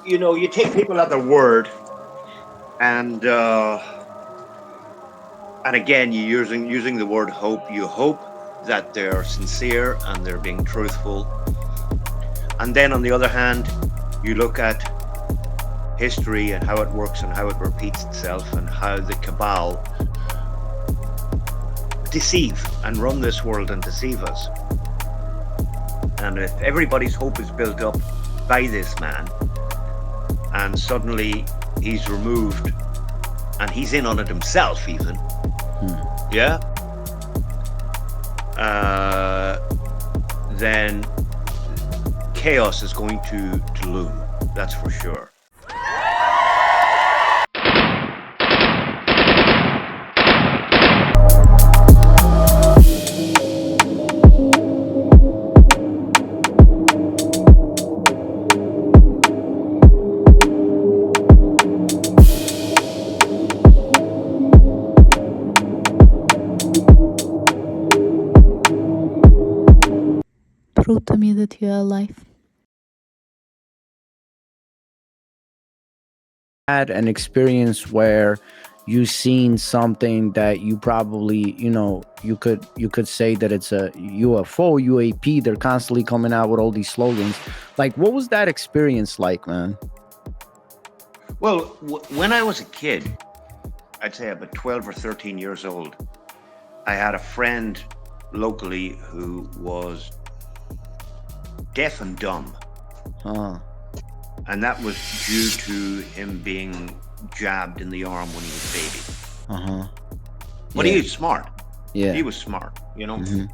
you know, you take people at their word, and again, you're using the word hope. You hope that they're sincere and they're being truthful. And then on the other hand, you look at history and how it works and how it repeats itself and how the cabal deceive and run this world and deceive us. And if everybody's hope is built up by this man, and suddenly he's removed and he's in on it himself, even, yeah, then chaos is going to loom. That's for sure. Prove to me that you are alive. Had an experience where you seen something that you probably, you could say that it's a UFO, UAP. They're constantly coming out with all these slogans. Like, what was that experience like, man? Well, when I was a kid, I'd say about 12 or 13 years old, I had a friend locally who was deaf and dumb. Huh. And that was due to him being jabbed in the arm when he was a baby. Uh-huh. But Yeah. he was smart. Yeah. He was smart, you know. Hmm.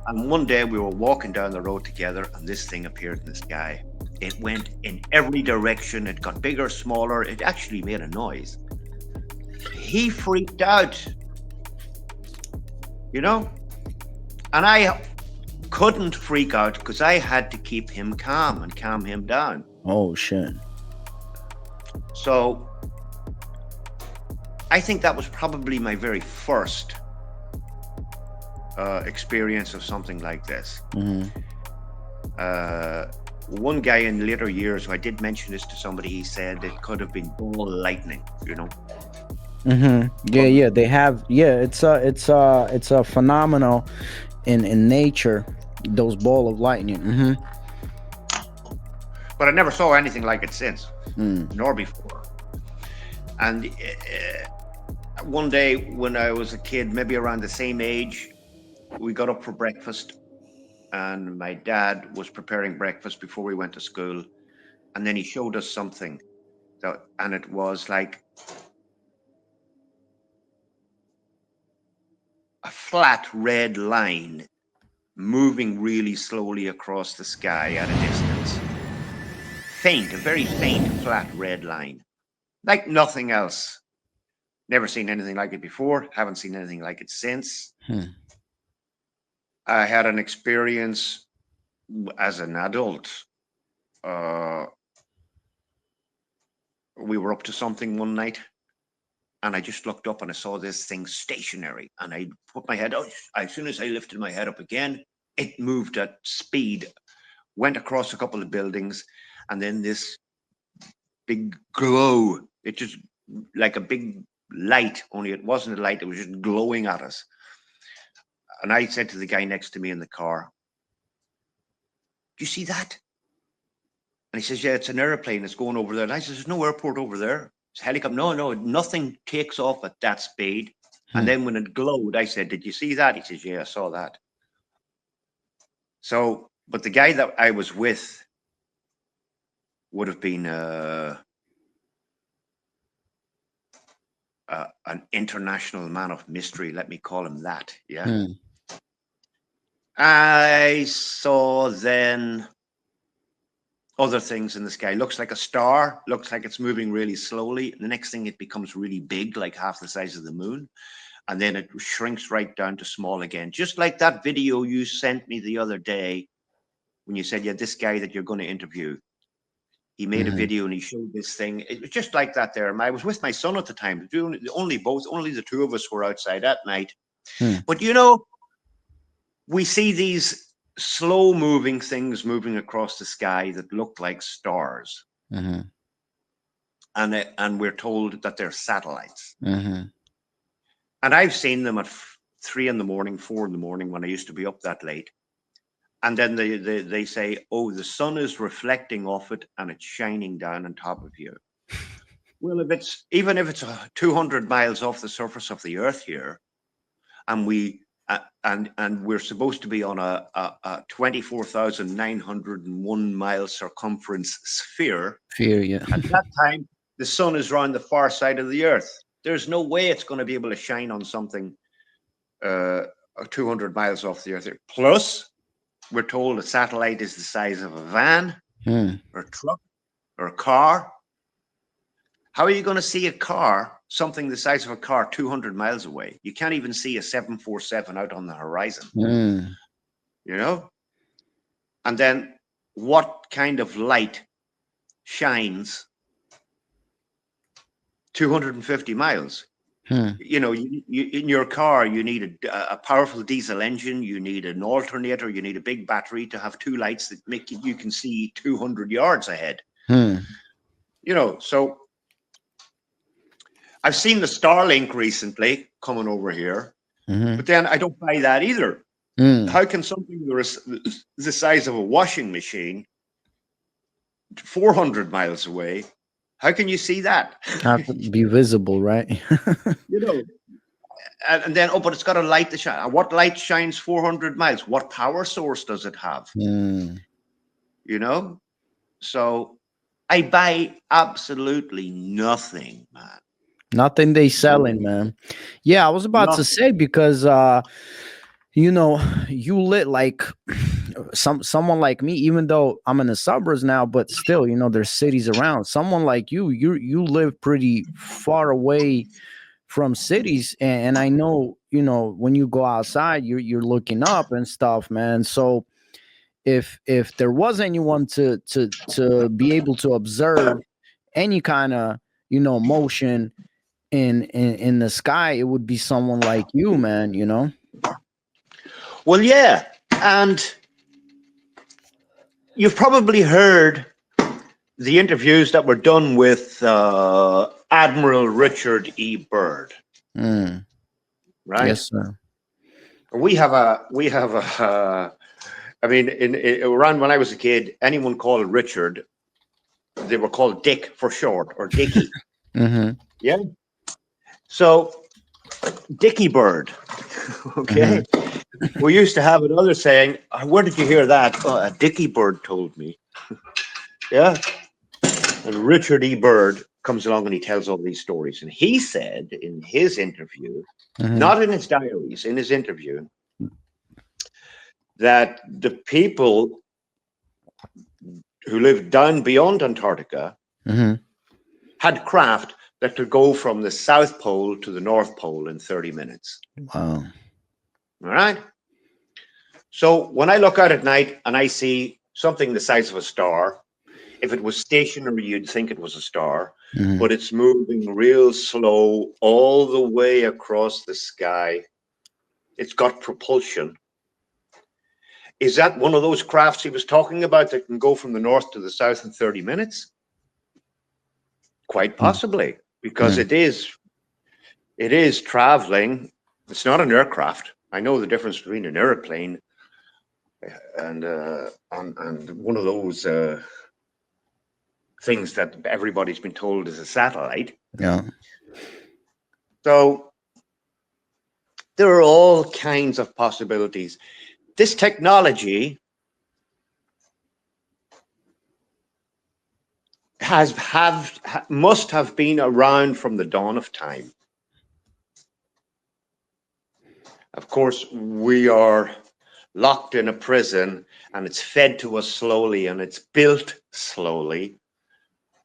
And one day we were walking down the road together, and this thing appeared in the sky. It went in every direction. It got bigger, smaller. It actually made a noise. He freaked out, you know. And I couldn't freak out because I had to keep him calm and calm him down. Oh shit. So I think that was probably my very first experience of something like this. Hmm. One guy in later years, who I did mention this to somebody, he said it could have been ball lightning, you know. Hmm. Yeah, But yeah. They have. Yeah, it's a phenomenal in nature. Those ball of lightning. Hmm. I never saw anything like it since, Mm. nor before. And one day when I was a kid, maybe around the same age, we got up for breakfast, and my dad was preparing breakfast before we went to school, and then he showed us something and it was like a flat red line moving really slowly across the sky at a distance. Faint, a very faint, flat red line. Like nothing else. Never seen anything like it before. Haven't seen anything like it since. Hmm. I had an experience as an adult. Uh, we were up to something one night, and I just looked up and I saw this thing stationary. And I put my head out. As soon as I lifted my head up again, it moved at speed, went across a couple of buildings, and then this big glow. It just like a big light, only it wasn't a light, it was just glowing at us. And I said to the guy next to me in the car, "Do you see that?" And he says, "Yeah, it's an airplane. It's going over there." And I said, "There's no airport over there. It's a helicopter." "No, no, nothing takes off at that speed." And Hmm. then when it glowed, I said, "Did you see that?" He says, "Yeah, I saw that." So, but the guy that I was with would have been an international man of mystery. Let me call him that. Yeah. Hmm. I saw then other things in the sky. Looks like a star, looks like it's moving really slowly. The next thing, it becomes really big, like half the size of the moon. And then it shrinks right down to small again. Just like that video you sent me the other day when you said, "Yeah, this guy that you're going to interview, he made a Hmm. video and he showed this thing." It was just like that there. I was with my son at the time. Only the two of us were outside at night. Hmm. But you know, we see these slow moving things moving across the sky that look like stars. Hmm. and we're told that they're satellites. Mm-hmm. And I've seen them at 3 in the morning, 4 in the morning when I used to be up that late. And then they say, oh, the sun is reflecting off it and it's shining down on top of you. Well, even if it's 200 miles off the surface of the earth here, and we're supposed to be on a 24,901 mile circumference sphere. Fear, yeah. At that time, the sun is around the far side of the earth. There's no way it's going to be able to shine on something 200 miles off the earth. Plus, we're told a satellite is the size of a van or a truck or a car. How are you going to see a car, something the size of a car, 200 miles away? You can't even see a 747 out on the horizon, you know? And then what kind of light shines 250 miles? You know, you in your car, you need a powerful diesel engine, you need an alternator, you need a big battery to have two lights that make you can see 200 yards ahead. You know, so I've seen the Starlink recently coming over here, but then I don't buy that either. How can something the size of a washing machine 400 miles away, how can you see that? Have to be visible, right? You know, and then, oh, but it's got a light to shine. What light shines 400 miles? What power source does it have? You know? So I buy absolutely nothing, man. Nothing they selling, man. Yeah, I was about to say, because you know, you lit like someone like me, even though I'm in the suburbs now, but still, you know, there's cities around. Someone like you live pretty far away from cities, and I know, you know, when you go outside, you're looking up and stuff, man. So if there was anyone to be able to observe any kind of, you know, motion in the sky, it would be someone like you, man, you know. Well, yeah, and you've probably heard the interviews that were done with Admiral Richard E. Byrd, right? Yes, sir. We have a I mean, around when I was a kid, anyone called Richard, they were called Dick for short, or Dickie. Yeah. So Dickie Bird. Okay. We used to have another saying. Where did you hear that? Oh, a Dickie Bird told me. Yeah. And Richard E. Byrd comes along and he tells all these stories. And he said in his interview, not in his diaries, in his interview, that the people who lived down beyond Antarctica had craft that could go from the South Pole to the North Pole in 30 minutes. Wow. All right. So when I look out at night and I see something the size of a star, if it was stationary, you'd think it was a star, but it's moving real slow all the way across the sky. It's got propulsion. Is that one of those crafts he was talking about that can go from the north to the south in 30 minutes? Quite possibly, because it is traveling. It's not an aircraft. I know the difference between an airplane and one of those things that everybody's been told is a satellite. Yeah. So there are all kinds of possibilities. This technology must have been around from the dawn of time. Of course, we are locked in a prison and it's fed to us slowly and it's built slowly.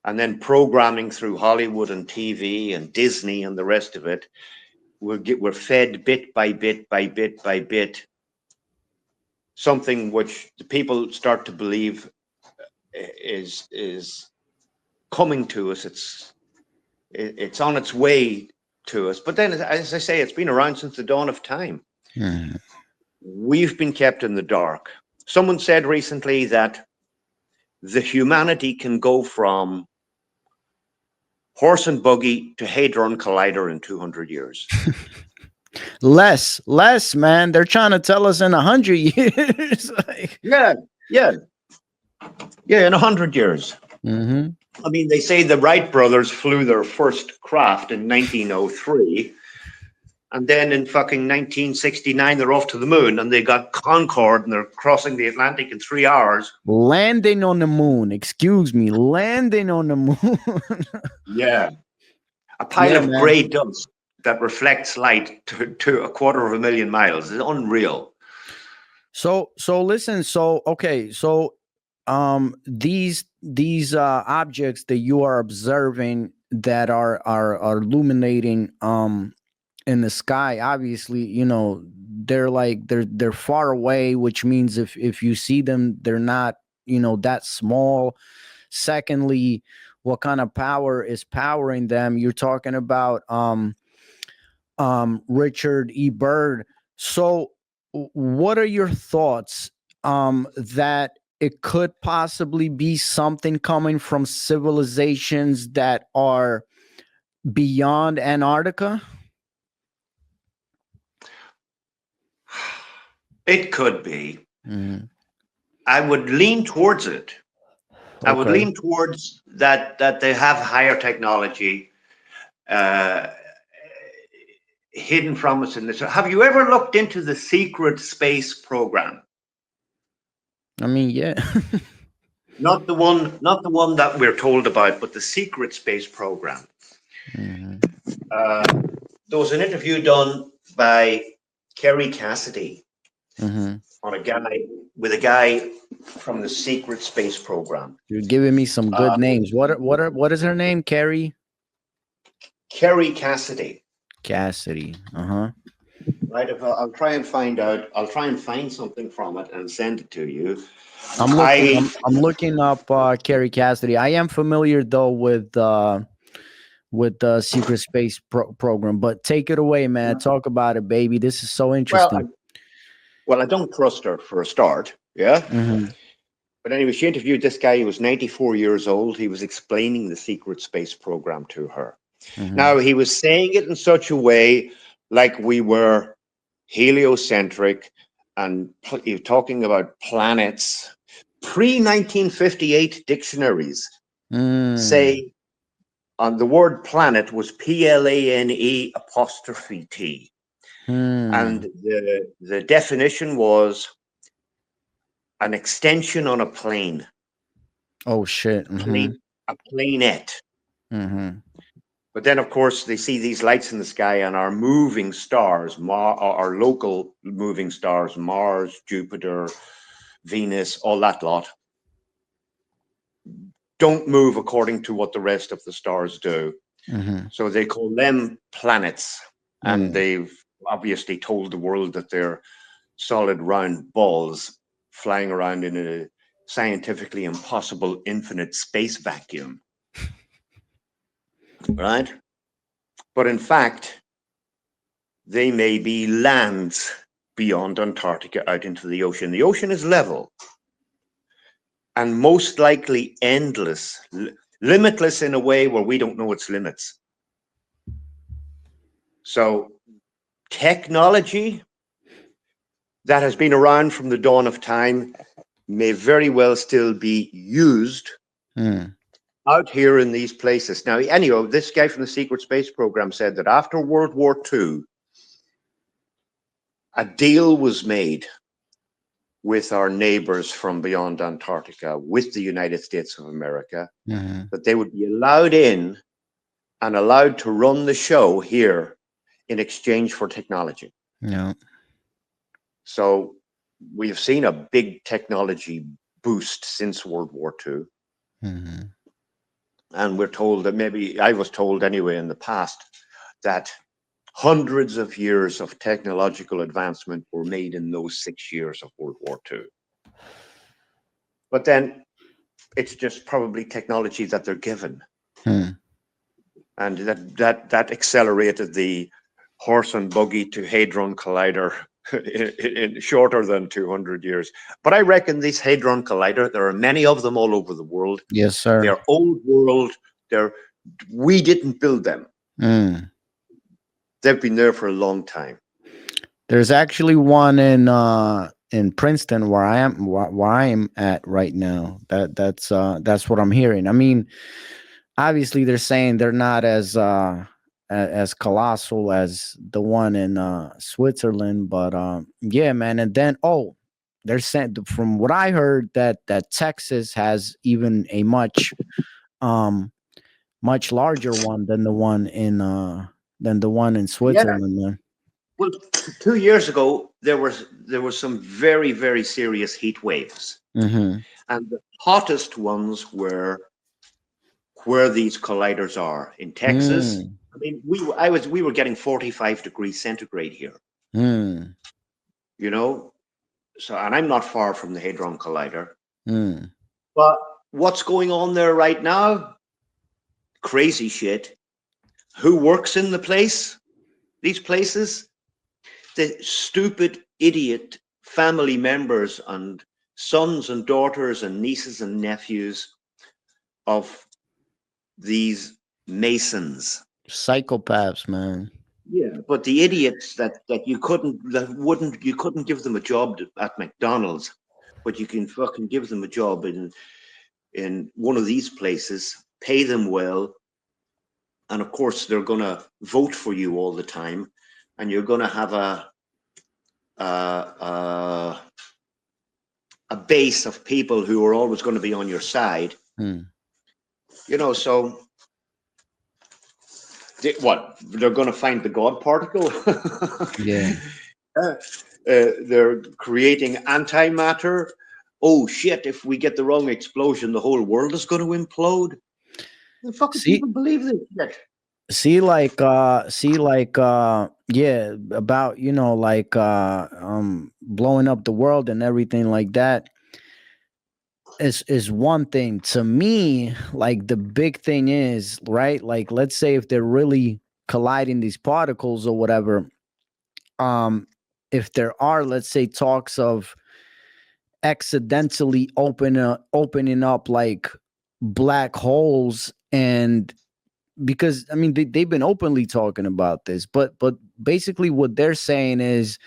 And then programming through Hollywood and TV and Disney and the rest of it, we're fed bit by bit by bit by bit, something which the people start to believe is coming to us. It's on its way to us. But then, as I say, it's been around since the dawn of time. We've been kept in the dark. Someone said recently that the humanity can go from horse and buggy to Hadron Collider in 200 years. Less, man. They're trying to tell us in 100 years. Like, Yeah, yeah, yeah, in 100 years. mm-hmm. I mean, they say the Wright brothers flew their first craft in 1903. And then in fucking 1969, they're off to the moon, and they got Concorde, and they're crossing the Atlantic in 3 hours. Landing on the moon. Excuse me, landing on the moon. Yeah. A pile Yeah, of man. gray dust that reflects light to 250,000 miles. It's unreal. So listen, so okay, so these objects that you are observing that are illuminating in the sky, obviously, you know, they're like they're far away, which means if you see them, they're not, you know, that small. Secondly, what kind of power is powering them? You're talking about Richard E. Byrd. So what are your thoughts that it could possibly be something coming from civilizations that are beyond Antarctica? It could be. Mhm. I would lean towards it. I would Okay. lean towards that they have higher technology uh, hidden from us in this. Have you ever looked into the secret space program? I mean, yeah. Not the one that we're told about, but the secret space program. Mhm. There was an interview done by Kerry Cassidy Mhm. on a guy with a guy from the secret space program. You're giving me some good names. What is her name? Carrie Kerry Cassidy. Cassidy. Uh-huh. Right. I'll try and find out. I'll try and find something from it and send it to you. I'm looking up Carrie Cassidy. I am familiar though with the secret space program, but take it away, man. Talk about it, baby. This is so Well, interesting. I don't trust her for a start. Yeah. Mhm. But anyway, she interviewed this guy who was 94 years old. He was explaining the secret space program to her. Mhm. Now, he was saying it in such a way like we were heliocentric, and he was talking about planets. Pre 1958 dictionaries say on the word planet was PLANE apostrophe T. And the definition was an extension on a plane. Oh shit. Plane, a planette. Mhm. But then, of course, they see these lights in the sky, and our moving stars, our local moving stars, Mars, Jupiter, Venus, all that lot, don't move according to what the rest of the stars do. Mhm. So they call them planets. And Mm. they've obviously told the world that they're solid round balls flying around in a scientifically impossible infinite space vacuum. Right? But in fact, they may be lands beyond Antarctica out into the ocean. The ocean is level and most likely endless, limitless in a way where we don't know its limits. So technology that has been around from the dawn of time may very well still be used out here in these places. Now, anyway, this guy from the Secret Space Program said that after World War II, a deal was made with our neighbors from beyond Antarctica, with the United States of America, that they would be allowed in and allowed to run the show here in exchange for technology. Yeah. So we've seen a big technology boost since World War II. And we're told that, maybe I was told anyway in the past, that hundreds of years of technological advancement were made in those 6 years of World War II. But then it's just probably technology that they're given. And that accelerated the horse and buggy to Hadron Collider in shorter than 200 years. But I reckon this Hadron Collider, there are many of them all over the world. Yes, sir. They're old world. They're we didn't build them. Mm. They've been there for a long time. There's actually one in Princeton where I am at right now. That's what I'm hearing. I mean, obviously they're saying they're not as colossal as the one in Switzerland, but yeah, man. And then they're saying, from what I heard, that Texas has even a much larger one than the one in Yeah. Switzerland, man. Well, 2 years ago, there was some very, very serious heat waves. Mm-hmm. And the hottest ones were where these colliders are in Texas. Mm. I mean, we were getting 45 degrees centigrade here, Mm. you know. So, and I'm not far from the Hadron Collider. Mm. But what's going on there right now? Crazy shit. Who works in these places? The stupid idiot family members and sons and daughters and nieces and nephews of these masons. Psychopaths, man. Yeah, but the idiots that you couldn't give them a job at McDonald's, but you can fucking give them a job in one of these places, pay them well, and of course they're gonna vote for you all the time, and you're gonna have a a base of people who are always going to be on your side. Mm. So what? They're going to find the God particle. Yeah. They're creating antimatter. Oh shit! If we get the wrong explosion, the whole world is going to implode. The fucking See, people believe this shit. yeah, about, blowing up the world and everything like that is one thing. To me, like, the big thing is, right, like, let's say if they're really colliding these particles or whatever, if there are, let's say, talks of accidentally opening up like black holes, and because I mean they've been openly talking about this, but basically what they're saying is,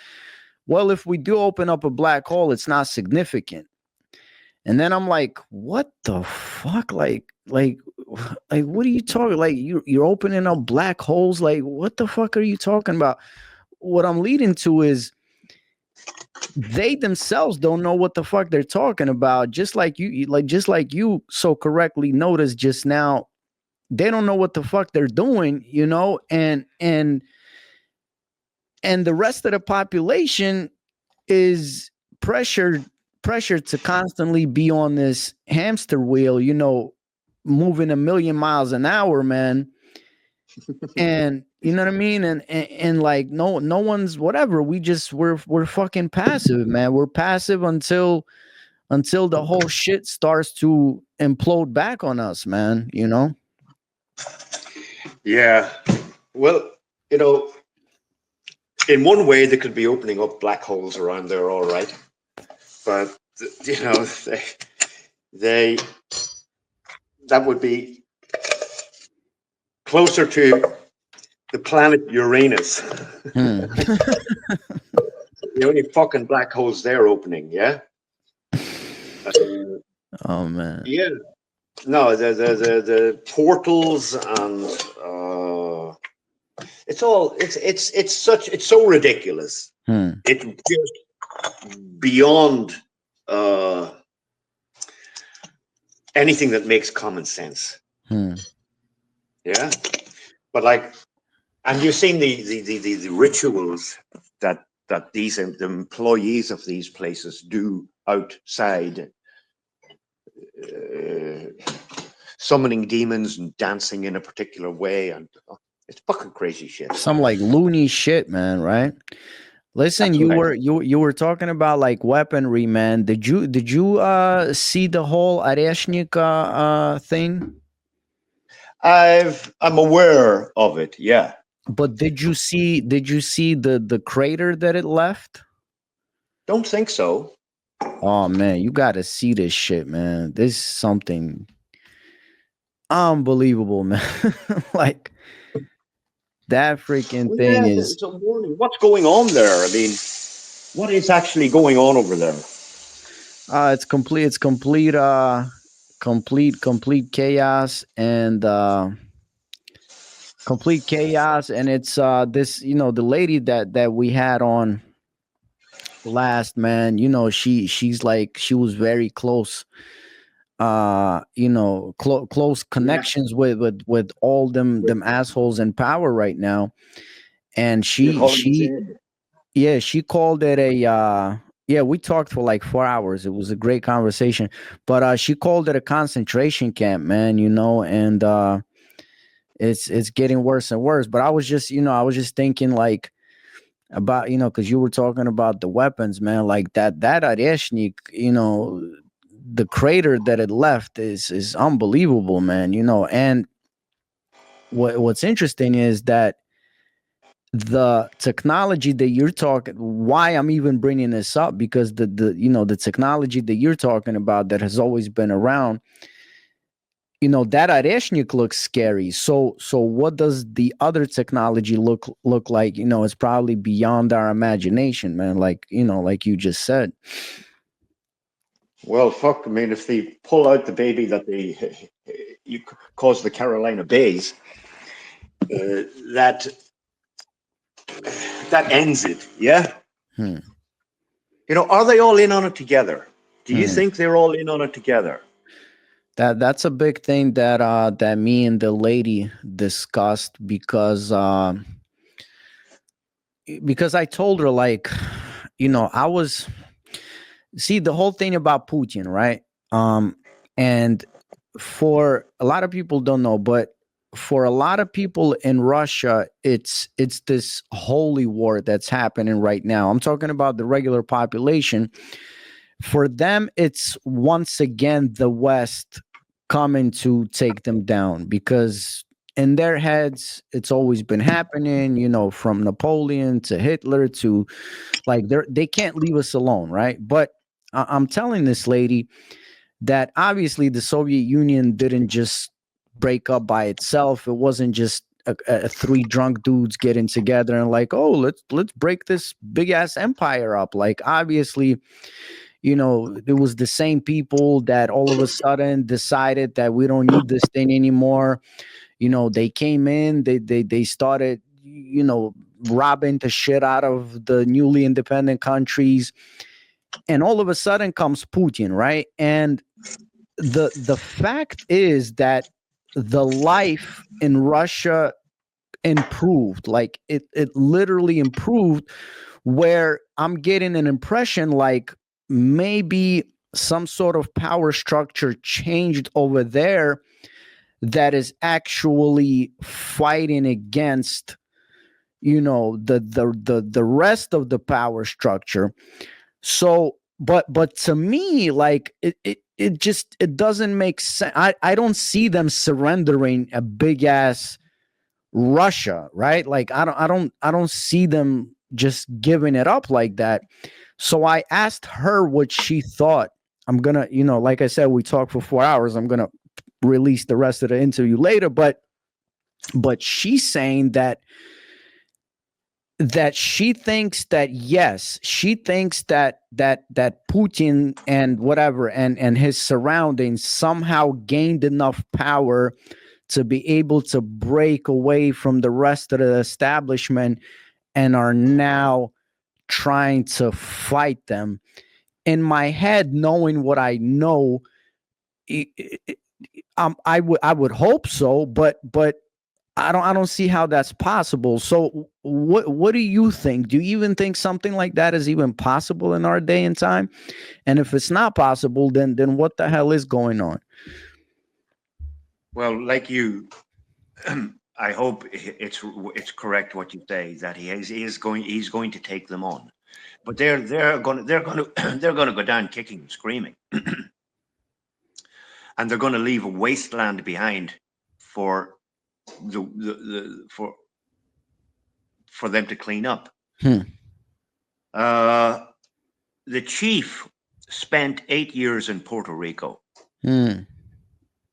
well, if we do open up a black hole, it's not significant. And then I'm like, what the fuck? Like what are you talking? Like, you're opening up black holes? Like, what the fuck are you talking about? What I'm leading to is, they themselves don't know what the fuck they're talking about. Just like you so correctly noticed just now, they don't know what the fuck they're doing, and the rest of the population is pressured pressured to constantly be on this hamster wheel, moving a million miles an hour, man. And you know what I mean? And like, no one's whatever. We're fucking passive, man. We're passive until the whole shit starts to implode back on us, man. Yeah. Well, in one way, they could be opening up black holes around there, all right. But they that would be closer to the planet Uranus. Hmm. The only fucking black holes they're opening, yeah. Oh man. Yeah. No, the portals and it's so ridiculous. Hmm. It's just beyond anything that makes common sense. Hmm. Yeah, but like, and you've seen the rituals that these the employees of these places do outside, summoning demons and dancing in a particular way, and it's fucking crazy shit. Some like loony shit, man, right? Listen, That's you what were you were talking about like weaponry, man. Did you see the whole Areshnik thing? I'm aware of it. Yeah. But did you see the crater that it left? Don't think so. Oh man, you got to see this shit, man. This is something. unbelievable, man. Like that freaking Well, thing yeah, is it's a warning. What's going on there? I mean, what is actually going on over there? it's complete chaos and complete chaos. And it's this, the lady that we had on last, man, she's like, she was very close, close Yeah, connections with all them assholes in power right now. And you're she calling us she in. yeah, she called it a yeah, we talked for like 4 hours. It was a great conversation. But she called it a concentration camp, man, and it's getting worse and worse. But I was just thinking like about, because you were talking about the weapons, man, like that Areshnik, the crater that it left is unbelievable, man, and what's interesting is that the technology that you're talking, why I'm even bringing this up, because the technology that you're talking about that has always been around, that Areshnik looks scary. So what does the other technology look like? It's probably beyond our imagination, man, like like you just said. Well, fuck. I mean, if they pull out the baby that they you caused the Carolina Bays, that that ends it. Yeah. Hmm. Are they all in on it together? Do you Hmm. think they're all in on it together? That's a big thing that me and the lady discussed, because I told her, like, I was, see, the whole thing about Putin, right? And for a lot of people don't know, but for a lot of people in Russia, it's this holy war that's happening right now. I'm talking about the regular population. For them, it's once again the West coming to take them down, because in their heads it's always been happening, from Napoleon to Hitler to, like, they can't leave us alone, right? But I'm telling this lady that obviously the Soviet Union didn't just break up by itself. It wasn't just three drunk dudes getting together and like, oh, let's break this big ass empire up. Like, obviously, it was the same people that all of a sudden decided that we don't need this thing anymore. They came in, they started, robbing the shit out of the newly independent countries, and all of a sudden comes Putin, right? And the fact is that the life in Russia improved, like it literally improved, where I'm getting an impression like maybe some sort of power structure changed over there that is actually fighting against, the rest of the power structure. So, but to me, like it doesn't make sense. I don't see them surrendering a big ass Russia, right? Like I don't see them just giving it up like that. So I asked her what she thought. I'm gonna, like I said, we talked for 4 hours. I'm gonna release the rest of the interview later, but she's saying that she thinks that, yes, she thinks that Putin and whatever and his surroundings somehow gained enough power to be able to break away from the rest of the establishment and are now trying to fight them. In my head, knowing what I know, I would hope so, but I don't see how that's possible. So what do you think? Do you even think something like that is even possible in our day and time? And if it's not possible, then what the hell is going on? Well, like you, I hope it's correct what you say, that he's going to take them on, but they're going to they're going to go down kicking and screaming, and they're going to leave a wasteland behind for for them to clean up. Hmm. Uh, the chief spent 8 years in Puerto Rico. Hmm.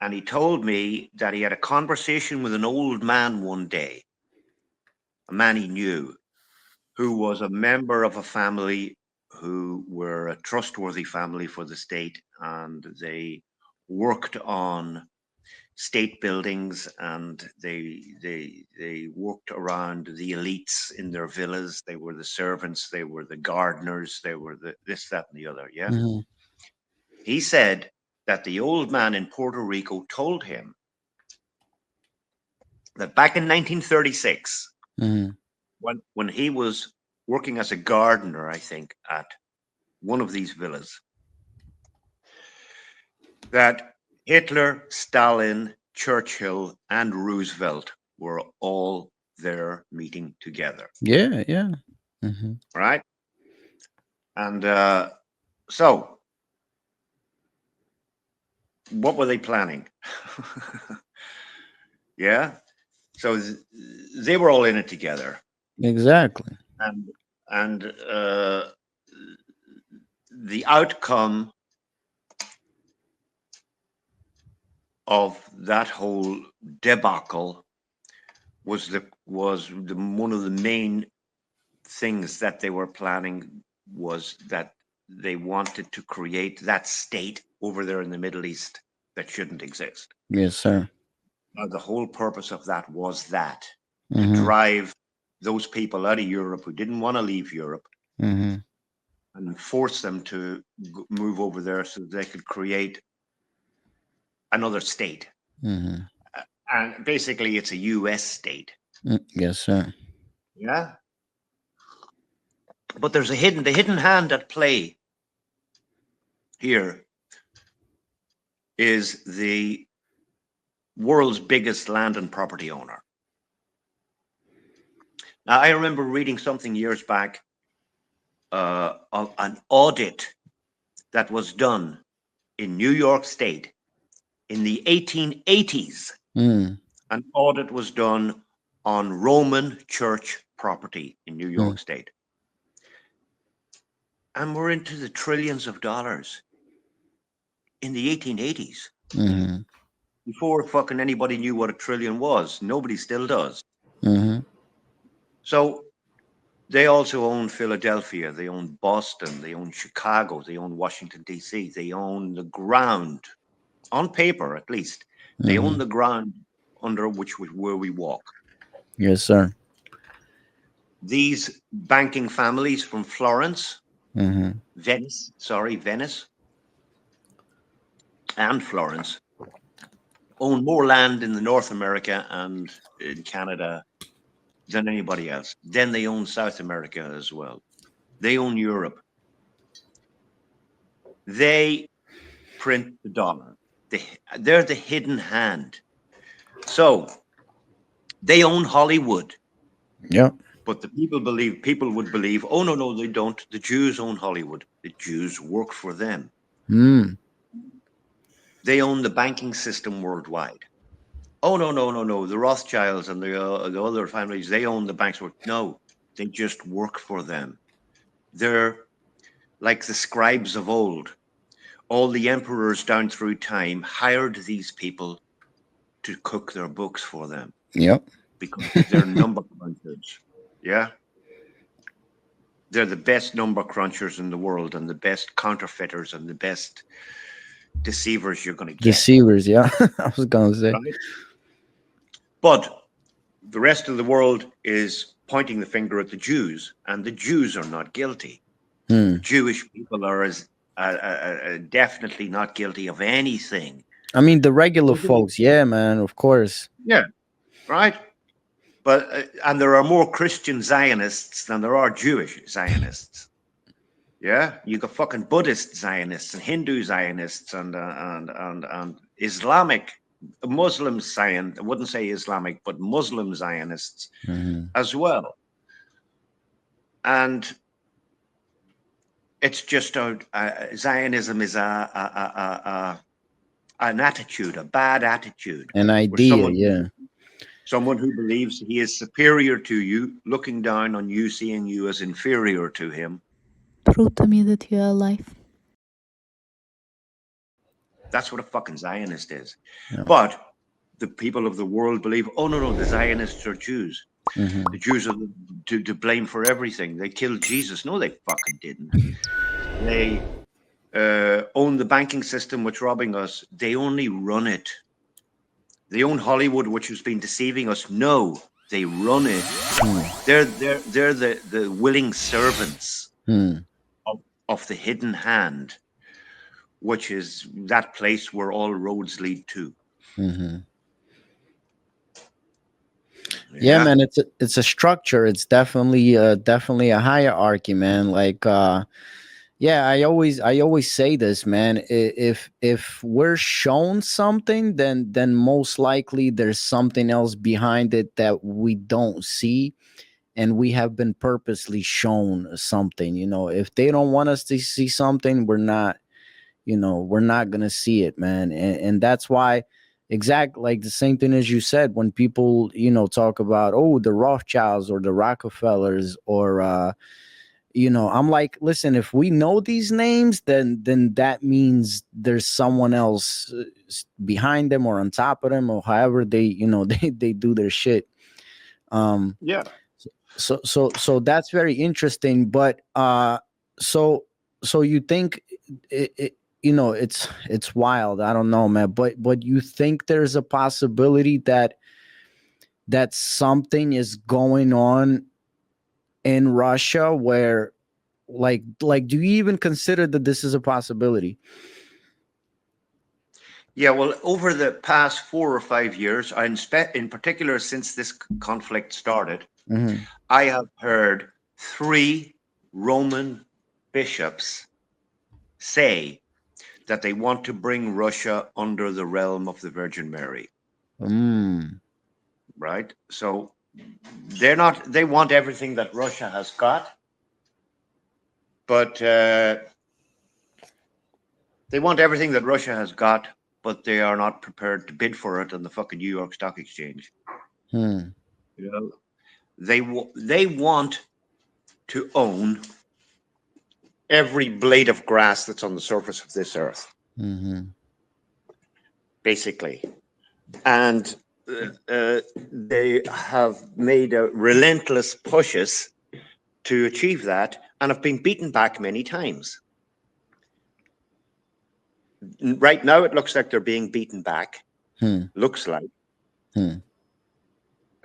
And he told me that he had a conversation with an old man one day, a man he knew, who was a member of a family who were a trustworthy family for the state, and they worked on state buildings, and they worked around the elites in their villas. They were the servants, they were the gardeners, they were the this, that, and the other. Yeah. Mhm. He said that the old man in Puerto Rico told him that back in 1936, Mhm. when he was working as a gardener, I think, at one of these villas, that Hitler, Stalin, Churchill, and Roosevelt were all there meeting together, Yeah, yeah. Mhm. right? And so, what were they planning? Yeah. So they were all in it together, Exactly. and and the outcome of that whole debacle was one of the main things that they were planning, was that they wanted to create that state over there in the Middle East that shouldn't exist. Yes, sir. The whole purpose of that was that, to Mhm. drive those people out of Europe who didn't want to leave Europe, Mhm. and force them to move over there so they could create another state. Mhm. And basically, it's a US state. Yes, sir. Yeah. But there's the hidden hand at play here is the world's biggest land and property owner. Now, I remember reading something years back, of an audit that was done in New York State in the 1880s. Mm. An audit was done on Roman church property in New Mm. York State. And we're into the trillions of dollars in the 1880s, Mhm. before fucking anybody knew what a trillion was. Nobody still does. Mhm. So they also own Philadelphia, they own Boston, they own Chicago, they own Washington, D.C., they own the ground, on paper at least, they own Mhm. the ground under where we walk. Yes, sir. These banking families from Mhm. Venice and Florence, own more land in the North America and in Canada than anybody else. Then they own South America as well. They own Europe. They print the dollar. They're the hidden hand. So they own Hollywood, Yep. but the people would believe, oh no, they don't. The Jews own Hollywood. The Jews work for them. Mm. They own the banking system worldwide. Oh no. The Rothschilds and the other families, they own the banks. No, they just work for them. They're like the scribes of old. All the emperors down through time hired these people to cook their books for them, Yep. because they're number crunchers. Yeah. They're the best number crunchers in the world, and the best counterfeiters, and the best deceivers you're going to get. Deceivers. Yeah. I was gonna say. Right. But the rest of the world is pointing the finger at the Jews, and the Jews are not guilty. The Hmm. Jewish people are as definitely not guilty of anything. I mean, the regular folks. Yeah, man. Of course. Yeah, right. But and there are more Christian Zionists than there are Jewish Zionists. Yeah, you got fucking Buddhist Zionists and Hindu Zionists and Islamic Muslim Zion. I wouldn't say Islamic, but Muslim Zionists Mhm. as well. And it's just Zionism is an attitude, a bad attitude, An where idea. Yeah. someone who believes he is superior to you, looking down on you, seeing you as inferior to him. Prove to me that you are alive. That's what a fucking Zionist is. Yeah. But the people of the world believe, oh no, the Zionists are Jews. The Jews are to blame for everything. They killed Jesus. No, they fucking didn't. They own the banking system, which robbing us. They only run it. They own Hollywood, which has been deceiving us. No, they run it. They're the willing servants of the hidden hand, which is that place where all roads lead to. Yeah, man, it's a structure. It's definitely a hierarchy, man. Like yeah, I always say this, man. If we're shown something, then most likely there's something else behind it that we don't see, and we have been purposely shown something. If they don't want us to see something, we're not gonna see it, man. And that's why, exact like the same thing as you said, when people talk about, oh, the Rothschilds or the Rockefellers, or I'm like, listen, if we know these names, then that means there's someone else behind them or on top of them, or however they they do their shit. Yeah. So that's very interesting. But so you think it's wild. I don't know, man. But you think there's a possibility that something is going on in Russia where, like do you even consider that this is a possibility? Yeah, well, over the past 4 or 5 years, in particular since this conflict started, I have heard 3 Roman bishops say that they want to bring Russia under the realm of the Virgin Mary. Right? So they want everything that Russia has got, but they want everything that Russia has got, but they are not prepared to bid for it on the fucking New York Stock Exchange. They want to own every blade of grass that's on the surface of this earth, basically. And they have made relentless pushes to achieve that, and have been beaten back many times. Right now, it looks like they're being beaten back. Looks like. And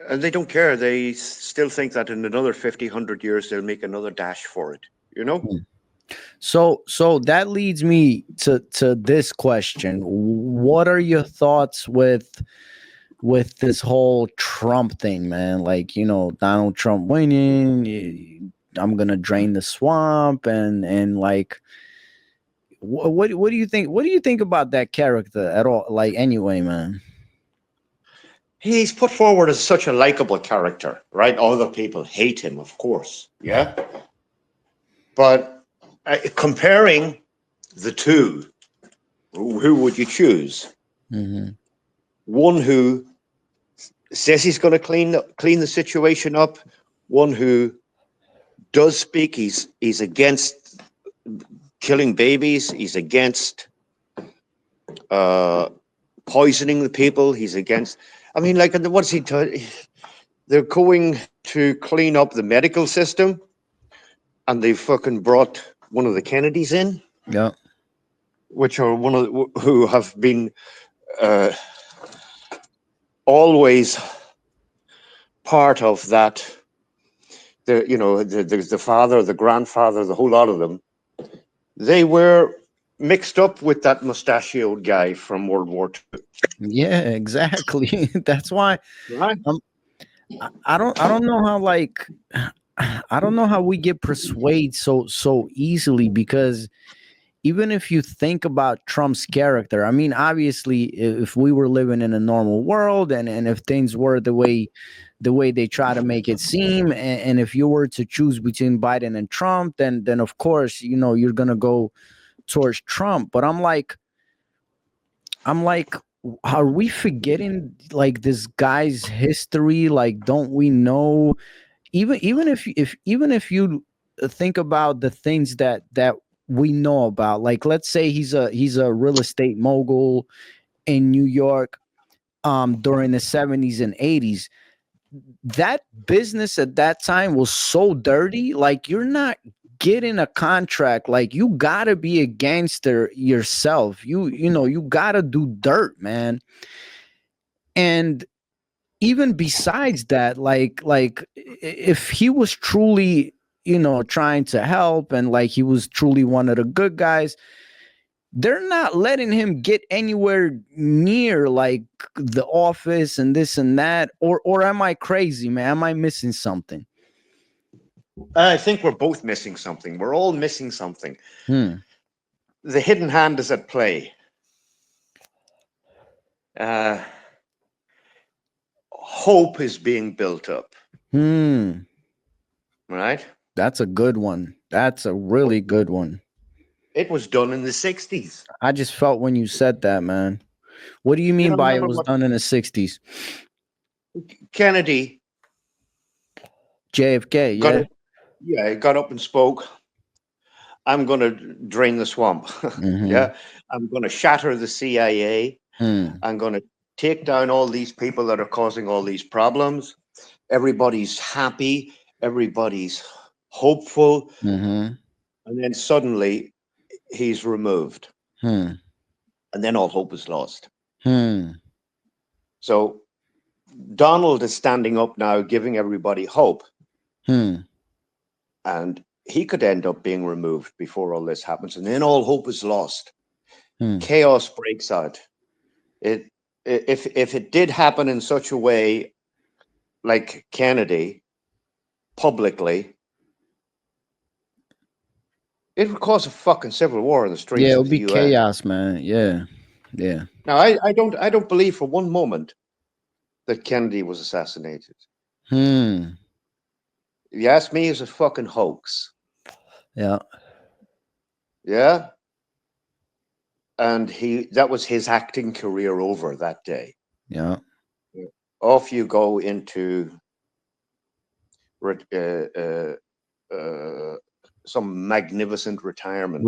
they don't care. They still think that in another 50, 100 years, they'll make another dash for it, So that leads me to this question. What are your thoughts with this whole Trump thing, man? Like, Donald Trump winning, I'm gonna drain the swamp, and like, what do you think? What do you think about that character at all? Like, anyway, man. He's put forward as such a likable character, right? Other people hate him, of course, yeah. But comparing the two, who would you choose? One who says he's going to clean the situation up. One who does speak. He's against killing babies. He's against poisoning the people. He's against. I mean, like, what's he? They're going to clean up the medical system, and they fucking brought one of the Kennedys in. Yeah. Which are who have been always part of that. The father, the grandfather, the whole lot of them. They were mixed up with that mustachioed guy from World War II. Yeah, exactly. That's why. Right. I don't know how, like, I don't know how we get persuaded so easily, because even if you think about Trump's character, I mean, obviously, if we were living in a normal world, and if things were the way they try to make it seem, and if you were to choose between Biden and Trump, then of course, you're gonna go towards Trump. But I'm like, are we forgetting, like, this guy's history? Like, don't we know? Even if you think about the things that we know about. Like, let's say he's a real estate mogul in New York during the 70s and 80s. That business at that time was so dirty. Like, you're not getting a contract. Like, you gotta be a gangster yourself. You know, you gotta do dirt, man. And even besides that, if he was truly, you know, trying to help, and like he was truly one of the good guys, they're not letting him get anywhere near like the office and this and that. Or am I crazy, man? Am I missing something? I think we're both missing something. We're all missing something. Hmm. The hidden hand is at play. Hope is being built up. Right? That's a good one. That's a really good one. It was done in the 60s. I just felt when you said that, man. What do you mean by it was done in the 60s? Kennedy. JFK, yeah. He got up and spoke. I'm going to drain the swamp. Yeah. I'm going to shatter the CIA. I'm going to take down all these people that are causing all these problems. Everybody's happy. Everybody's hopeful. And then suddenly he's removed. And then all hope is lost. So Donald is standing up now, giving everybody hope. And he could end up being removed before all this happens. And then all hope is lost. Chaos breaks out. If it did happen in such a way, like Kennedy, publicly, it would cause a fucking civil war in the streets. Yeah, it of would the be US. chaos, man. Yeah. Now, I don't believe for one moment that Kennedy was assassinated. If you ask me, it's a fucking hoax. Yeah. Yeah. And that was his acting career over that day. Yeah. Off you go into some magnificent retirement.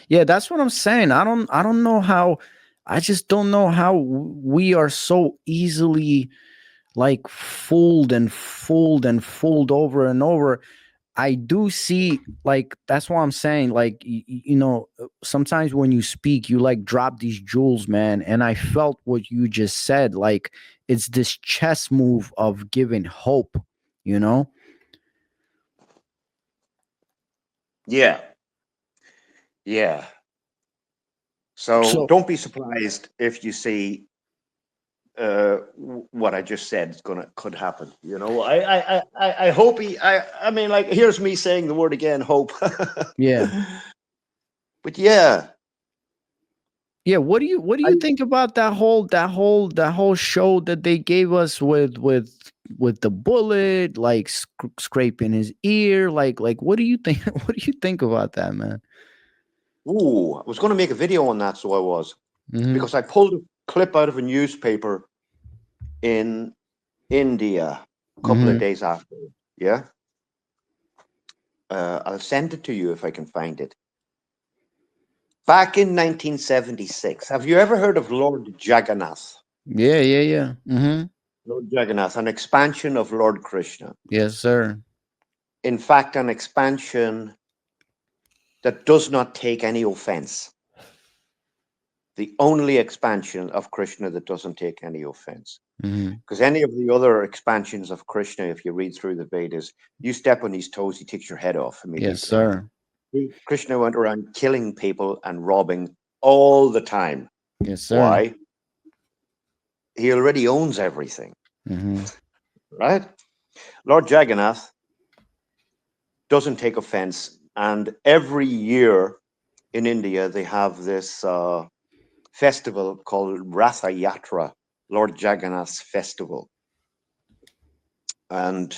Yeah, that's what I'm saying. I don't know how. I just don't know how we are so easily like fooled over and over. I do see, like, that's what I'm saying. Like, you know, sometimes when you speak, you like drop these jewels, man. And I felt what you just said. Like, it's this chess move of giving hope, you know? Yeah. Yeah. So don't be surprised if you see what I just said could happen. You know, I hope I mean, like, here's me saying the word again, hope. Yeah. But yeah. Yeah, what do you think about that whole show that they gave us with the bullet, like scraping his ear, like what do you think? What do you think about that, man? Ooh, I was going to make a video on that, so I was, because I pulled a clip out of a newspaper in India a couple of days after. Yeah, I'll send it to you if I can find it. Back in 1976, have you ever heard of Lord Jagannath? Yeah. Lord Jagannath, an expansion of Lord Krishna. Yes, sir. In fact, an expansion that does not take any offense. The only expansion of Krishna that doesn't take any offense. Because any of the other expansions of Krishna, if you read through the Vedas, you step on his toes, he takes your head off immediately. Yes, sir. Krishna went around killing people and robbing all the time. Yes, sir. Why? He already owns everything. Right? Lord Jagannath doesn't take offense. And every year in India, they have this festival called Ratha Yatra, Lord Jagannath's festival. And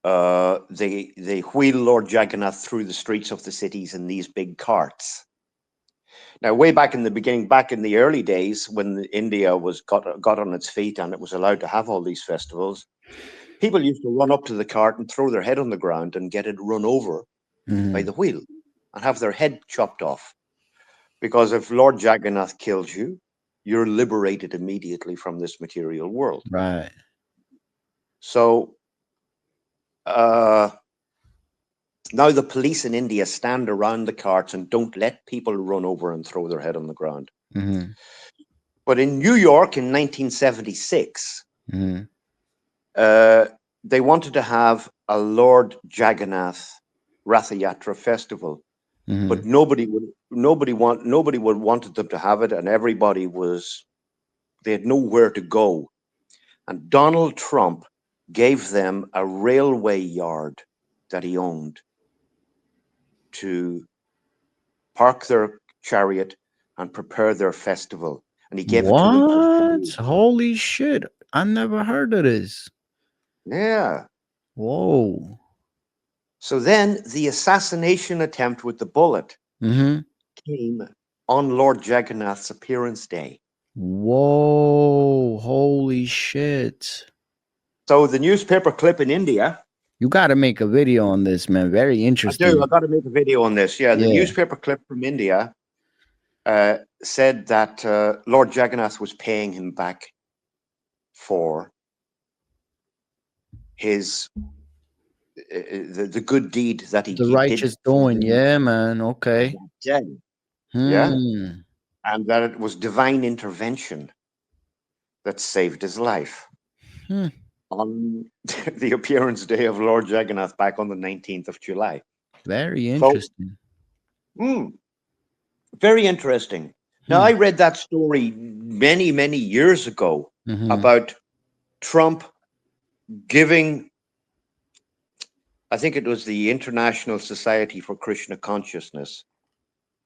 they wheel Lord Jagannath through the streets of the cities in these big carts. Now, way back in the beginning, back in the early days, when India was got on its feet and it was allowed to have all these festivals, people used to run up to the cart and throw their head on the ground and get it run over by Mhm. the wheel and have their head chopped off. Because if Lord Jagannath kills you, you're liberated immediately from this material world. Right. So uh, now the police in India stand around the carts and don't let people run over and throw their head on the ground. Mhm. But in New York in 1976, Mhm. they wanted to have a Lord Jagannath Rathayatra festival, but Mhm. nobody would wanted them to have it, and they had nowhere to go. And Donald Trump gave them a railway yard that he owned to park their chariot and prepare their festival. And he gave it to them for What? free. Holy shit. I never heard of this. Yeah. Whoa. So then the assassination attempt with the bullet Mhm. came on Lord Jagannath's appearance day. Whoa. Holy shit. So the newspaper clip in India, You got to make a video on this, man. Very I do, interesting. I got to make a video on this. Yeah, the Yeah. newspaper clip from India said that Lord Jagannath was paying him back for his the good deed that The he did righteous for doing. him Yeah, man. on Okay. that day. Yeah, Hmm. and that it was divine intervention that saved his life Hmm. on the appearance day of Lord Jagannath back on the 19th of July. Very So, interesting. mm, very interesting. Now, Hmm. I read that story many, many years ago Mhm. about Trump giving, I think it was the International Society for Krishna Consciousness.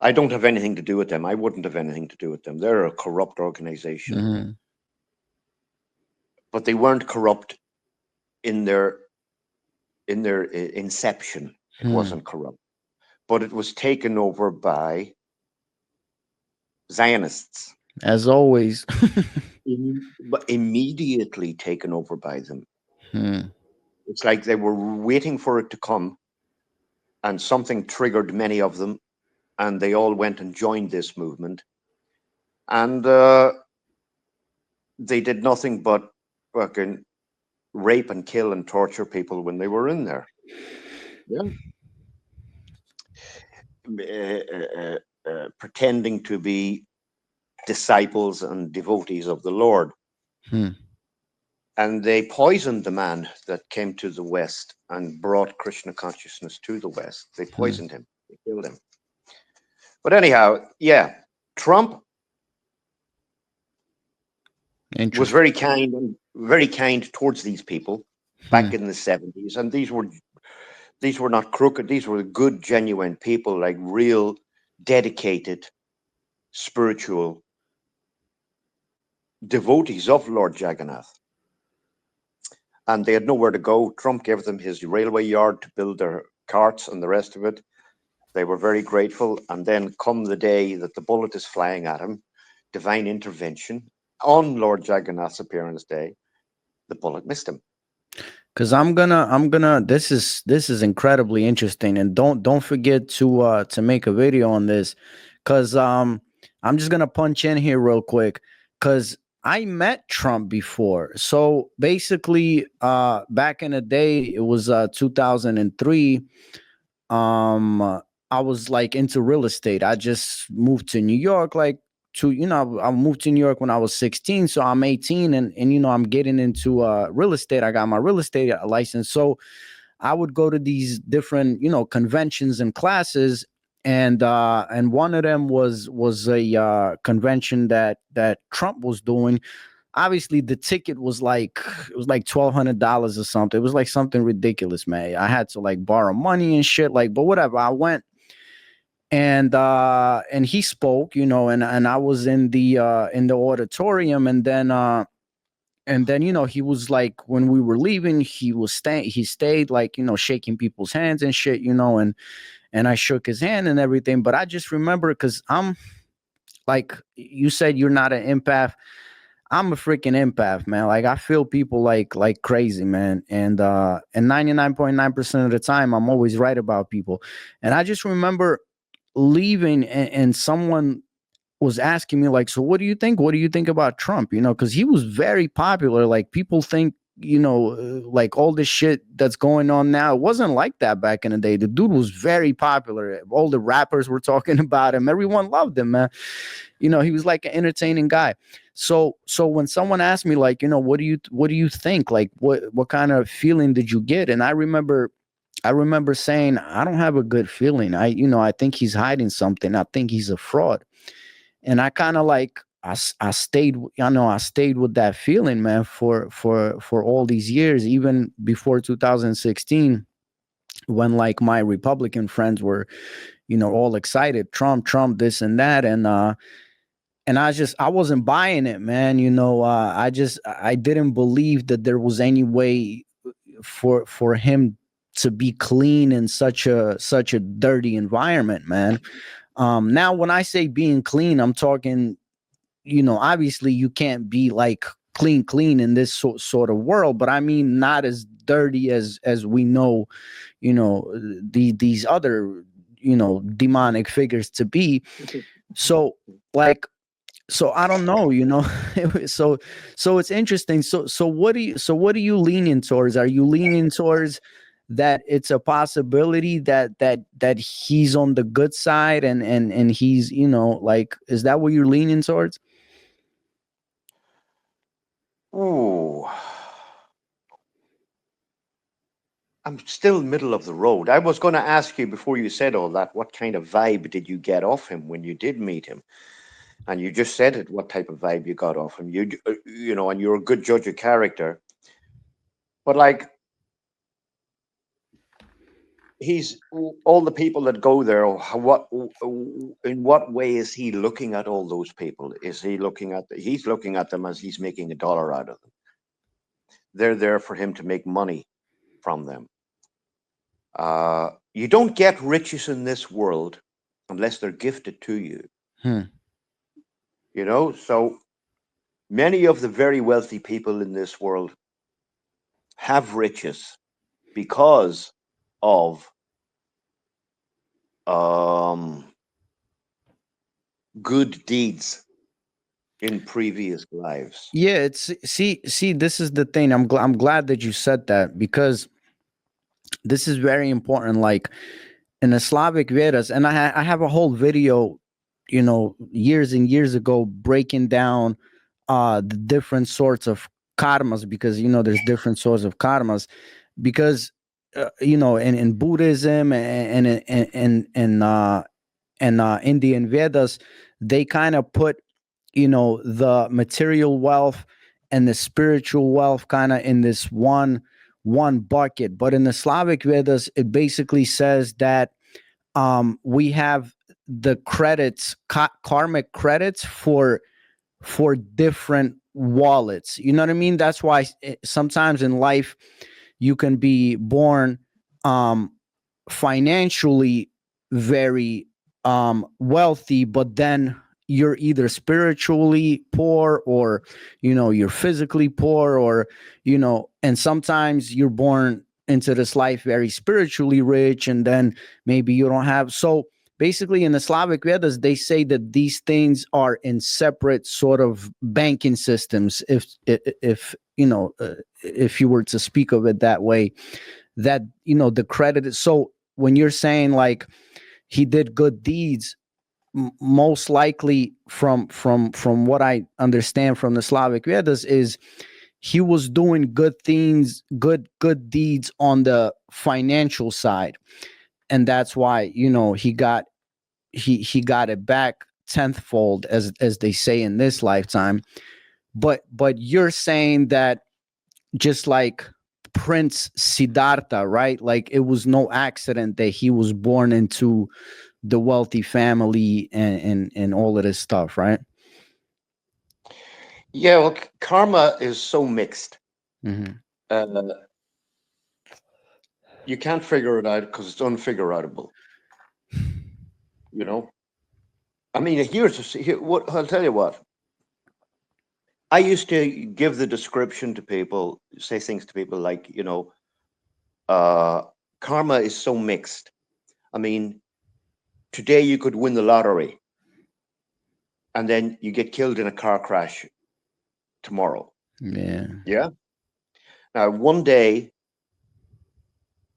I don't have anything to do with them. I wouldn't have anything to do with them. They're a corrupt organization, Mhm. but they weren't corrupt in their inception. It Hmm. wasn't corrupt, but it was taken over by Zionists. As always. But immediately taken over by them. Hmm. It's like they were waiting for it to come, and something triggered many of them, and they all went and joined this movement. And they did nothing but fucking rape and kill and torture people when they were in there. Yeah. Pretending to be disciples and devotees of the Lord. Hmm. And they poisoned the man that came to the West and brought Krishna consciousness to the West. They Hmm. poisoned him, they killed him. But anyhow, yeah, Trump was Interesting. very kind and very kind towards these people Hmm. back in the 70s. And these were not crooked, these were good, genuine people, like real, dedicated, spiritual devotees of Lord Jagannath. And they had nowhere to go. Trump gave them his railway yard to build their carts and the rest of it. They were very grateful. And then come the day that the bullet is flying at him, divine intervention on Lord Jagannath's appearance day, the bullet missed him. Cause I'm gonna this is incredibly interesting, and don't forget to make a video on this. Cause I'm just gonna punch in here real quick. Cause I met Trump before. So basically back in the day, it was 2003. I was like into real estate. I just moved to New York, like I moved to New York when I was 16, so I'm 18, and I'm getting into real estate. I got my real estate license. So I would go to these different conventions and classes, and one of them was a convention that Trump was doing. Obviously the ticket was like, it was like $1,200 or something. It was like something ridiculous, man. I had to like borrow money and shit, like, but whatever. I went, and he spoke, and I was in the auditorium, and then he was like, when we were leaving, he stayed, like, shaking people's hands and shit, and I shook his hand and everything. But I just remember, because I'm like, you said you're not an empath. I'm a freaking empath, man. Like I feel people like crazy, man. And 99.9% of the time I'm always right about people. And I just remember leaving, and someone was asking me like, so what do you think? What do you think about Trump? You know, because he was very popular. Like people think, you know, like all this shit that's going on now, it wasn't like that back in the day. The dude was very popular. All the rappers were talking about him. Everyone loved him, man. You know, he was like an entertaining guy. So when someone asked me like, you know, what do you think? Like what kind of feeling did you get? And I remember saying, I don't have a good feeling. I think he's hiding something. I think he's a fraud. And I kind of like I stayed, I stayed with that feeling, man, for all these years, even before 2016, when like my Republican friends were, all excited, Trump, this and that, and I wasn't buying it, man. I didn't believe that there was any way for him to be clean in such a dirty environment, man. Now, when I say being clean, I'm talking, obviously you can't be like clean in this sort of world, but I mean not as dirty as we know, these other, demonic figures to be. So like, so I don't know, so it's interesting. So what are you leaning towards? Are you leaning towards that it's a possibility that he's on the good side, and he's, like, is that what you're leaning towards? Ooh, I'm still middle of the road. I was going to ask you before you said all that, what kind of vibe did you get off him when you did meet him? And you just said it, what type of vibe you got off him. And you're a good judge of character. But like, he's all the people that go there. In what way is he looking at all those people? Is he looking at he's looking at them as he's making a dollar out of them? They're there for him to make money from them. You don't get riches in this world unless they're gifted to you. So many of the very wealthy people in this world have riches because of good deeds in previous lives. Yeah, it's see, this is the thing. I'm glad that you said that, because this is very important. Like in the Slavic Vedas, and I have a whole video, years and years ago, breaking down the different sorts of karmas, because there's different sorts of karmas, because in Buddhism and Indian Vedas, they kind of put the material wealth and the spiritual wealth kind of in this one bucket. But in the Slavic Vedas, it basically says that we have the credits, karmic credits for different wallets. You know what I mean? That's why sometimes in life you can be born financially very wealthy, but then you're either spiritually poor, or you're physically poor, or and sometimes you're born into this life very spiritually rich, and then maybe you don't have. So basically in the Slavic Vedas, they say that these things are in separate sort of banking systems, if if you were to speak of it that way, that the credit is. So when you're saying like he did good deeds, most likely from what I understand from the Slavic Vedas, is he was doing good things, good deeds on the financial side, and that's why he got it back tenthfold, as they say in this lifetime. But you're saying that, just like Prince Siddhartha, right? Like it was no accident that he was born into the wealthy family, and all of this stuff, right? Yeah, well, karma is so mixed. Mm-hmm. You can't figure it out because it's unfigureoutable. I mean, what I'll tell you what. I used to give the description to people, say things to people like, karma is so mixed. I mean, today you could win the lottery and then you get killed in a car crash tomorrow. Yeah. Yeah. Now, one day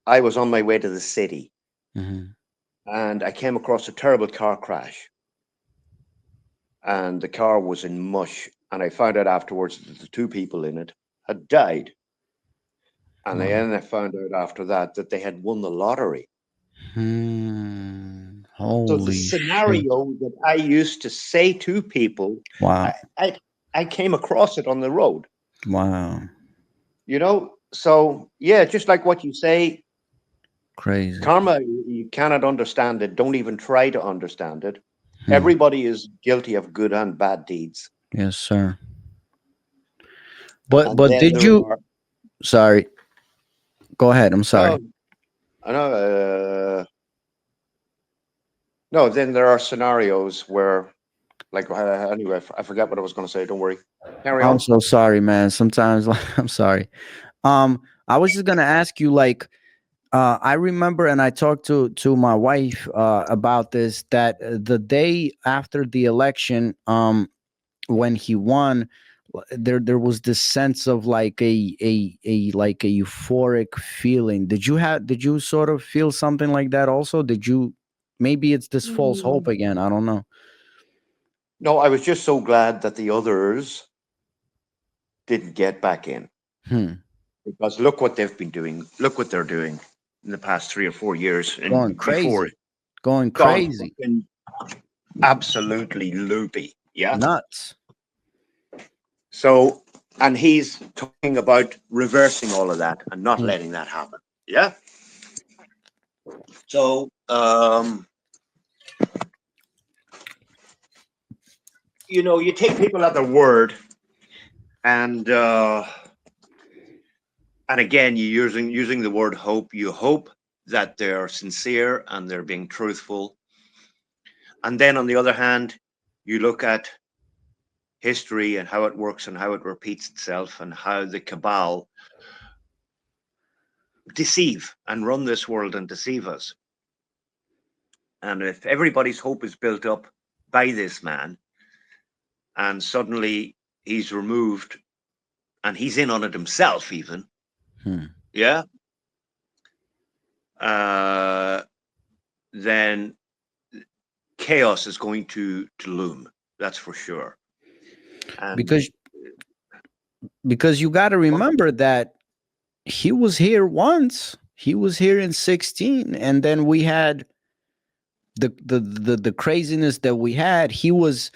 I was on my way to the city and I came across a terrible car crash and the car was in mush. And I found out afterwards that the two people in it had died. And then I found out after that they had won the lottery. So the Holy shit. scenario that I used to say to people, Wow. I came across it on the road. Wow. So yeah, just like what you say, Crazy. karma, you cannot understand it. Don't even try to understand it. Everybody is guilty of good and bad deeds. Yes, sir. But And then did you? Sorry. Go ahead. I'm sorry. I know. No, then there are scenarios where, like, anyway, I forgot what I was going to say. Don't worry. Carry on. I'm so sorry, man. Sometimes, I'm sorry. I was just gonna ask you, like, I remember, and I talked to my wife about this, that the day after the election, when he won, there was this sense of like a like a euphoric feeling. Did you sort of feel something like that also? Did you? Maybe it's this false hope again. I don't know. No, I was just so glad that the others didn't get back in. Because look what they've been doing. Look what they're doing in the past 3 or 4 years. And Going crazy. before, Going crazy. Absolutely loopy. Yeah. Nuts. So, and he's talking about reversing all of that and not letting that happen. Yeah. So, you take people at their word, and again, you're using the word hope. You hope that they're sincere and they're being truthful. And then on the other hand, you look at history and how it works and how it repeats itself and how the cabal deceive and run this world and deceive us. And if everybody's hope is built up by this man and suddenly he's removed and he's in on it himself even, yeah, then chaos is going to loom. That's for sure. And because you got to remember that he was here once. He was here in 16, and then we had the craziness that we had. He's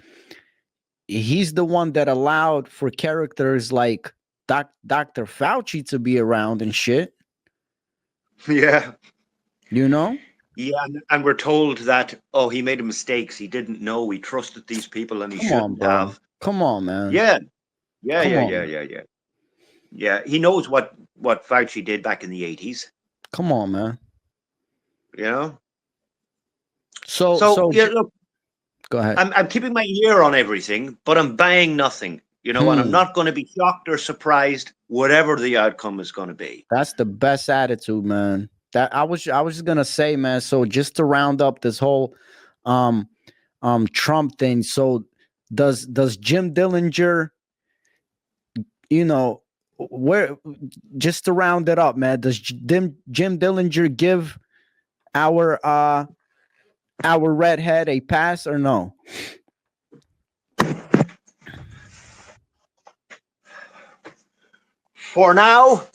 the one that allowed for characters like Dr. Fauci to be around and shit. Yeah. Yeah, and we're told that, oh, he made mistakes. He didn't know. He trusted these people and he shouldn't have. Come on, man. Yeah. He knows what Fauci did back in the 80s. Come on, man. So yeah, look, go ahead. I'm keeping my ear on everything, but I'm buying nothing, and I'm not going to be shocked or surprised whatever the outcome is going to be. That's the best attitude, man. That I was just gonna say, man. So just to round up this whole Trump thing, so does Jim Dillinger, where, just to round it up, man, does Jim Dillinger give our redhead a pass or no? For now,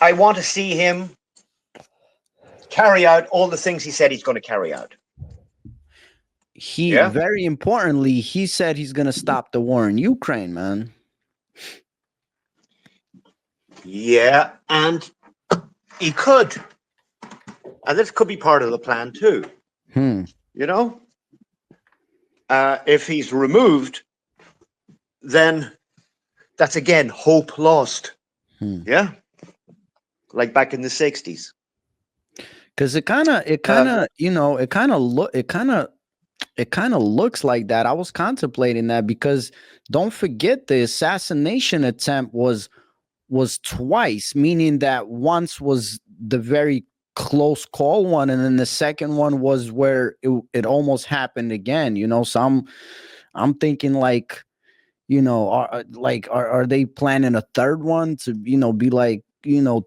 I want to see him carry out all the things he said he's going to carry out. Very importantly, he said he's going to stop the war in Ukraine, man. Yeah, and he could. And this could be part of the plan too. If he's removed, then that's again hope lost. Yeah. Like back in the 60s. Because it kind of It kind of looks like that. I was contemplating that because don't forget the assassination attempt was twice, meaning that once was the very close call one, and then the second one was where it almost happened again. So I'm thinking like, are they planning a third one to be like,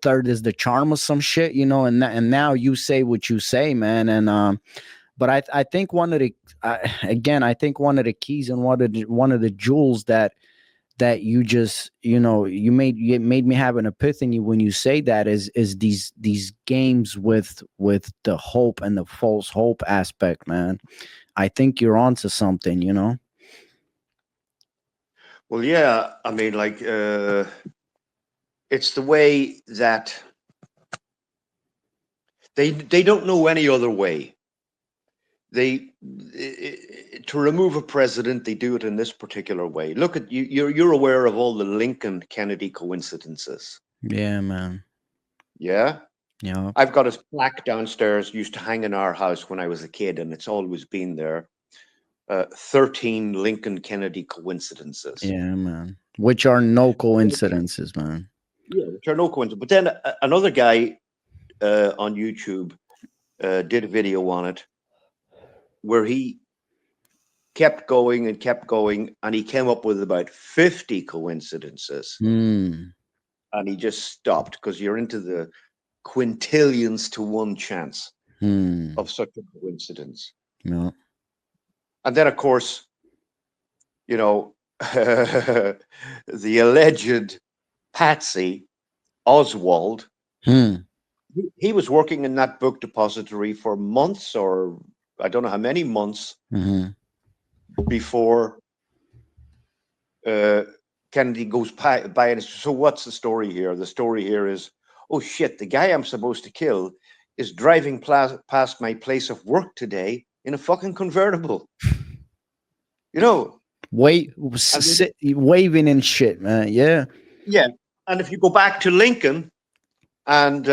third is the charm or some shit, and now you say what you say, man, and but I think one of the again, I think one of the keys and one of the jewels that you just you made me have an epiphany when you say that is these games with the hope and the false hope aspect, man. I think you're onto something. Well, yeah, I mean, like, it's the way that they don't know any other way. To remove a president, they do it in this particular way. Look at you. You're aware of all the Lincoln Kennedy coincidences. Yeah, man. Yeah. Yeah. I've got a plaque downstairs, used to hang in our house when I was a kid, and it's always been there. 13 Lincoln Kennedy coincidences. Yeah, man. Which are no coincidences, man. Yeah, which are no coincidence. But then another guy on YouTube did a video on it where he kept going and kept going, and he came up with about 50 coincidences, Mm. and he just stopped because you're into the quintillions to one chance of such a coincidence. Yeah. And then, of course, the alleged Patsy Oswald, he was working in that book depository for months, or I don't know how many months, before Kennedy goes by. And so what's the story here? The story here is, oh shit, the guy I'm supposed to kill is driving past my place of work today in a fucking convertible. Waving and shit, man. Yeah. Yeah. And if you go back to Lincoln and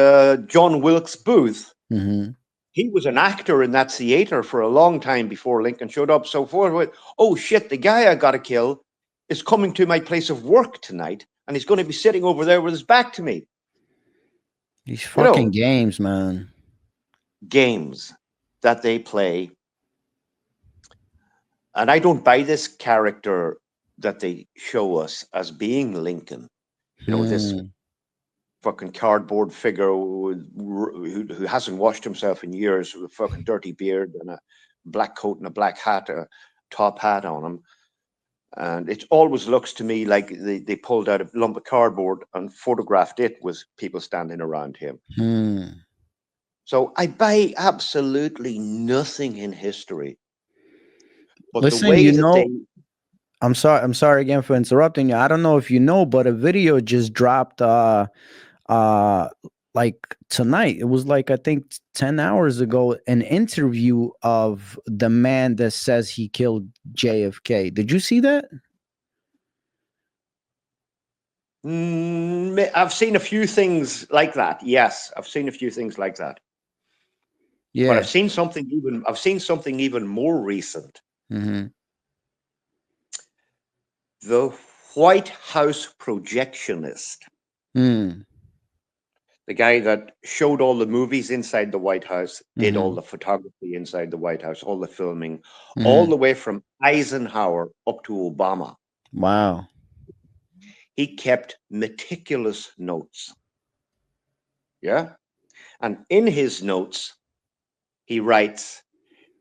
John Wilkes Booth, he was an actor in that theater for a long time before Lincoln showed up. So forth, oh shit, the guy I got to kill is coming to my place of work tonight, and he's going to be sitting over there with his back to me. These fucking games, man. Games that they play. And I don't buy this character that they show us as being Lincoln. This fucking cardboard figure who hasn't washed himself in years, with a fucking dirty beard and a black coat and a black hat, a top hat on him. And it always looks to me like they pulled out a lump of cardboard and photographed it with people standing around him. So I buy absolutely nothing in history. But listen, the way that I'm sorry again for interrupting you. I don't know if you know, but a video just dropped like tonight. It was like, I think 10 hours ago, an interview of the man that says he killed JFK. Did you see that? I've seen a few things like that. Yes, I've seen a few things like that. Yeah. But I've seen something even more recent. The White House projectionist. The guy that showed all the movies inside the White House, did all the photography inside the White House, all the filming, all the way from Eisenhower up to Obama. Wow. He kept meticulous notes. Yeah. And in his notes, he writes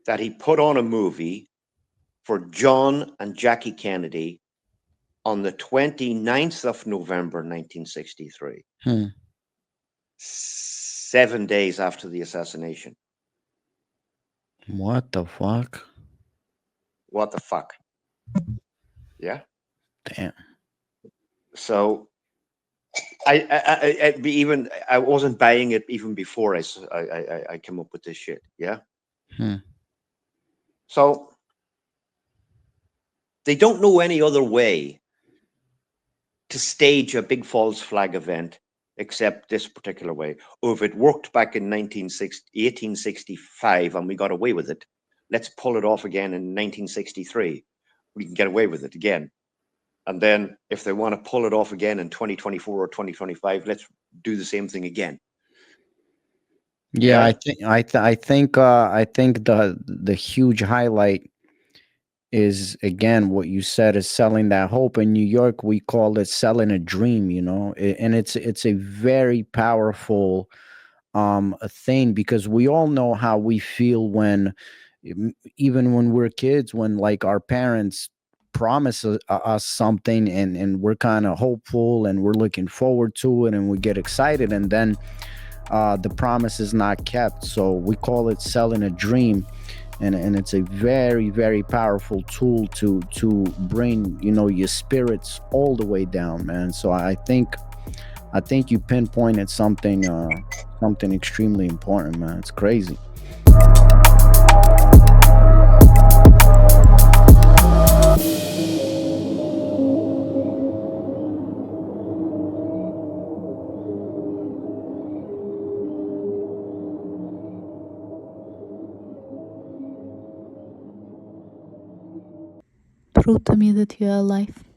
that he put on a movie for John and Jackie Kennedy on the 29th of November, 1963. 7 days after the assassination. What the fuck? What the fuck? Yeah. Damn. So I wasn't buying it even before I came up with this shit. Yeah. So they don't know any other way to stage a big false flag event except this particular way. Or if it worked back in 1865 and we got away with it, let's pull it off again in 1963. We can get away with it again. And then if they want to pull it off again in 2024 or 2025, let's do the same thing again. Yeah, Yeah. I think the huge highlight is, again, what you said, is selling that hope. In New York, we call it selling a dream, you know. And it's a very powerful a thing, because we all know how we feel when, even when we're kids, when like our parents promise us something, and we're kind of hopeful and we're looking forward to it and we get excited, and then the promise is not kept. So we call it selling a dream. And it's a very, very powerful tool to bring, you know, your spirits all the way down, man. So I think you pinpointed something something extremely important, man. It's crazy. Prove to me that you are alive.